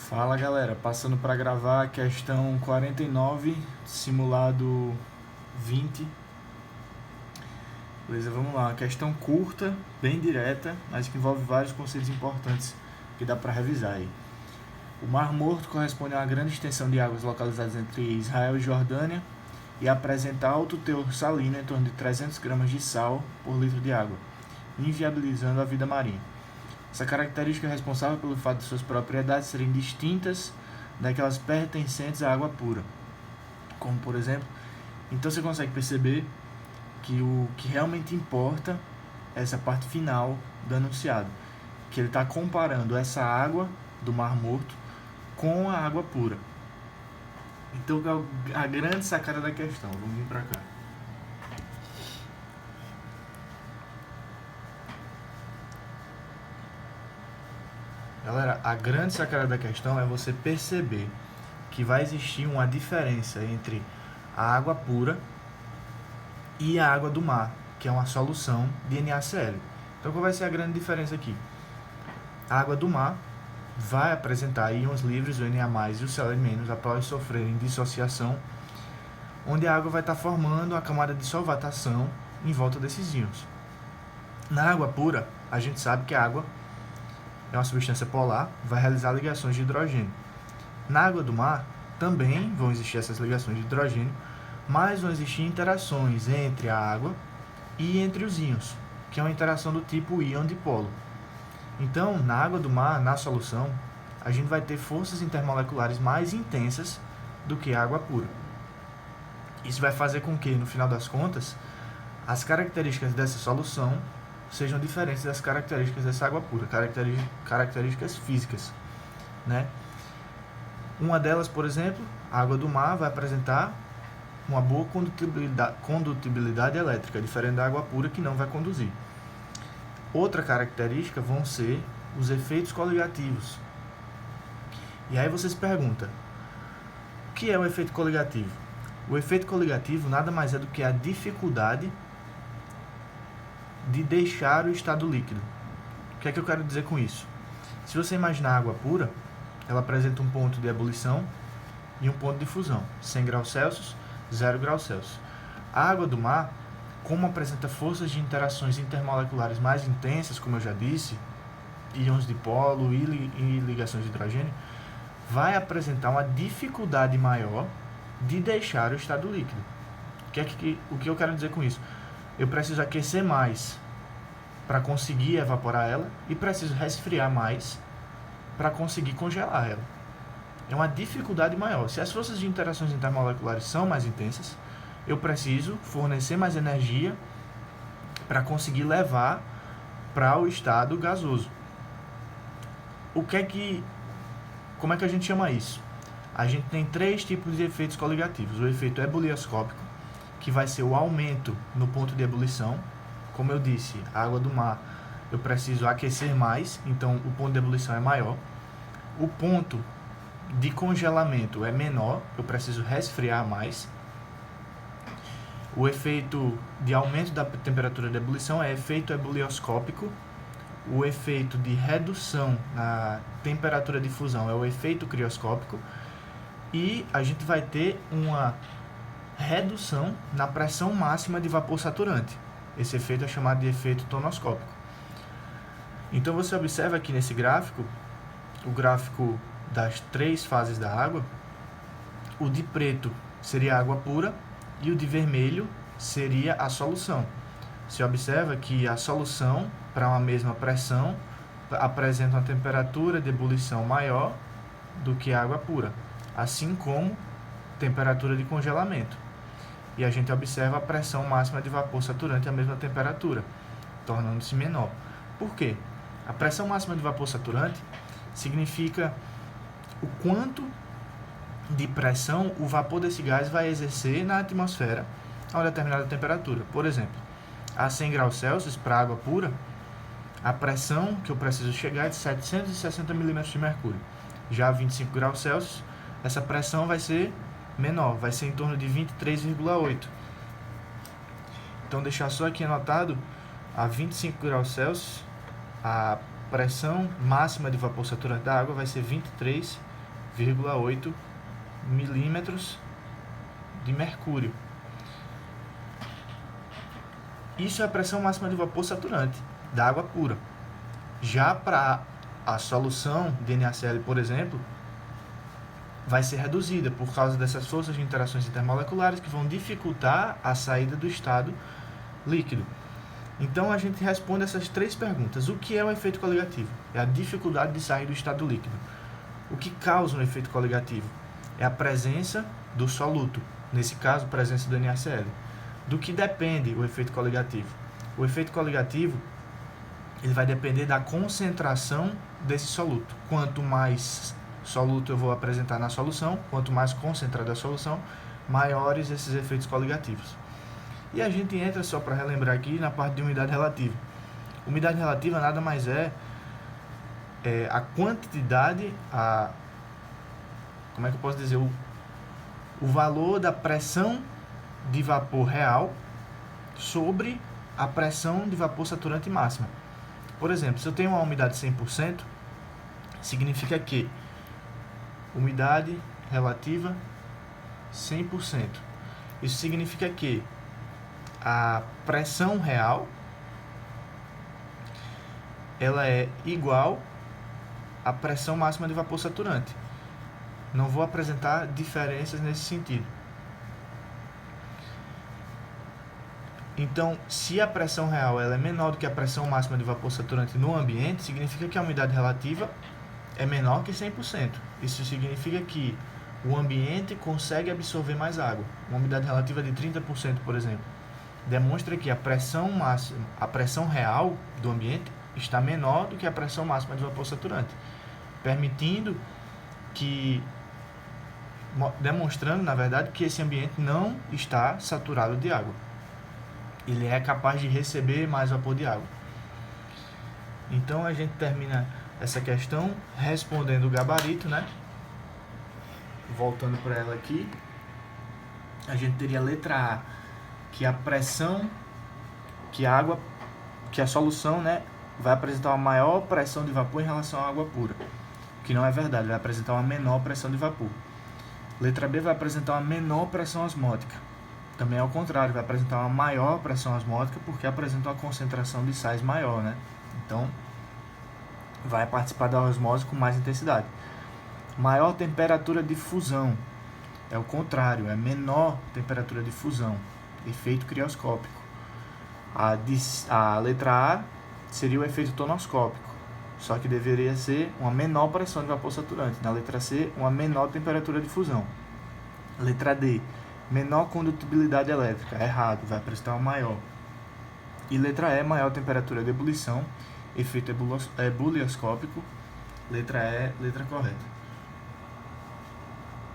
Fala galera, passando para gravar a questão 49, simulado 20. Beleza, vamos lá. Uma questão curta, bem direta, mas que envolve vários conceitos importantes que dá para revisar aí. O Mar Morto corresponde a uma grande extensão de águas localizadas entre Israel e Jordânia e apresenta alto teor salino, em torno de 300 gramas de sal por litro de água, inviabilizando a vida marinha. Essa característica é responsável pelo fato de suas propriedades serem distintas daquelas pertencentes à água pura. Como, por exemplo, então você consegue perceber que o que realmente importa é essa parte final do enunciado, que ele está comparando essa água do Mar Morto com a água pura. Então, a grande sacada da questão, vamos vir para cá. Galera, a grande sacada da questão é você perceber que vai existir uma diferença entre a água pura e a água do mar, que é uma solução de NaCl. Então, qual vai ser a grande diferença aqui? A água do mar vai apresentar íons livres, o Na+, e o Cl- após sofrerem dissociação, onde a água vai estar formando a camada de solvatação em volta desses íons. Na água pura, a gente sabe que a água é uma substância polar, vai realizar ligações de hidrogênio. Na água do mar também vão existir essas ligações de hidrogênio, mas vão existir interações entre a água e entre os íons, que é uma interação do tipo íon-dipolo. Então, na água do mar, na solução, a gente vai ter forças intermoleculares mais intensas do que a água pura. Isso vai fazer com que, no final das contas, as características dessa solução sejam diferentes das características dessa água pura, características físicas, né? Uma delas, por exemplo, a água do mar vai apresentar uma boa condutibilidade elétrica, diferente da água pura que não vai conduzir. Outra característica vão ser os efeitos coligativos. E aí você se pergunta, o que é o efeito coligativo? O efeito coligativo nada mais é do que a dificuldade de deixar o estado líquido. O que é que eu quero dizer com isso? Se você imaginar a água pura, ela apresenta um ponto de ebulição e um ponto de fusão, 100 graus Celsius, 0 graus Celsius. A água do mar, como apresenta forças de interações intermoleculares mais intensas, como eu já disse, íons dipolo e ligações de hidrogênio, vai apresentar uma dificuldade maior de deixar o estado líquido. O que eu quero dizer com isso? Eu preciso aquecer mais para conseguir evaporar ela e preciso resfriar mais para conseguir congelar ela. É uma dificuldade maior. Se as forças de interações intermoleculares são mais intensas, eu preciso fornecer mais energia para conseguir levar para o estado gasoso. Como é que a gente chama isso? A gente tem 3 tipos de efeitos coligativos. O efeito ebulioscópico, que vai ser o aumento no ponto de ebulição. Como eu disse, a água do mar eu preciso aquecer mais, então o ponto de ebulição é maior. O ponto de congelamento é menor, eu preciso resfriar mais. O efeito de aumento da temperatura de ebulição é efeito ebulioscópico. O efeito de redução na temperatura de fusão é o efeito crioscópico. E a gente vai ter uma redução na pressão máxima de vapor saturante. Esse efeito é chamado de efeito tonoscópico. Então você observa aqui nesse gráfico, o gráfico das 3 fases da água, o de preto seria a água pura e o de vermelho seria a solução. Você observa que a solução, para uma mesma pressão, apresenta uma temperatura de ebulição maior do que a água pura, assim como temperatura de congelamento. E a gente observa a pressão máxima de vapor saturante à mesma temperatura, tornando-se menor. Por quê? A pressão máxima de vapor saturante significa o quanto de pressão o vapor desse gás vai exercer na atmosfera a uma determinada temperatura. Por exemplo, a 100 graus Celsius, para água pura, a pressão que eu preciso chegar é de 760 milímetros de mercúrio. Já a 25 graus Celsius, essa pressão vai ser menor, vai ser em torno de 23,8. Então, deixar só aqui anotado, a 25 graus Celsius, a pressão máxima de vapor saturante da água vai ser 23,8 0,8 milímetros de mercúrio. Isso é a pressão máxima de vapor saturante da água pura. Já para a solução de NaCl, por exemplo, vai ser reduzida por causa dessas forças de interações intermoleculares que vão dificultar a saída do estado líquido. Então a gente responde essas três perguntas. O que é o efeito coligativo? É a dificuldade de sair do estado líquido. O que causa um efeito coligativo? É a presença do soluto, nesse caso, a presença do NaCl. Do que depende o efeito coligativo? O efeito coligativo ele vai depender da concentração desse soluto. Quanto mais soluto eu vou apresentar na solução, quanto mais concentrada a solução, maiores esses efeitos coligativos. E a gente entra, só para relembrar aqui, na parte de umidade relativa. Umidade relativa nada mais é a quantidade, como é que eu posso dizer, o valor da pressão de vapor real sobre a pressão de vapor saturante máxima. Por exemplo, se eu tenho uma umidade 100%, significa que umidade relativa 100%. Isso significa que a pressão real ela é igual à pressão máxima de vapor saturante. Não vou apresentar diferenças nesse sentido. Então, se a pressão real ela é menor do que a pressão máxima de vapor saturante no ambiente, significa que a umidade relativa é menor que 100%. Isso significa que o ambiente consegue absorver mais água. Uma umidade relativa de 30%, por exemplo, demonstra que a pressão máxima, a pressão real do ambiente está menor do que a pressão máxima de vapor saturante, permitindo que, demonstrando, na verdade, que esse ambiente não está saturado de água. Ele é capaz de receber mais vapor de água. Então a gente termina essa questão respondendo o gabarito, né? Voltando para ela aqui, a gente teria a letra A, que a pressão, que a solução, né, vai apresentar uma maior pressão de vapor em relação à água pura, que não é verdade, vai apresentar uma menor pressão de vapor. Letra B vai apresentar uma menor pressão osmótica. Também é o contrário, vai apresentar uma maior pressão osmótica porque apresenta uma concentração de sais maior, né? Então, vai participar da osmose com mais intensidade. Maior temperatura de fusão é o contrário, é menor temperatura de fusão, efeito crioscópico. A letra A seria o efeito tonoscópico, só que deveria ser uma menor pressão de vapor saturante. Na letra C, uma menor temperatura de fusão. Letra D, menor condutibilidade elétrica, errado, vai apresentar uma maior. E letra E, maior temperatura de ebulição, efeito ebulioscópico, letra E, letra correta.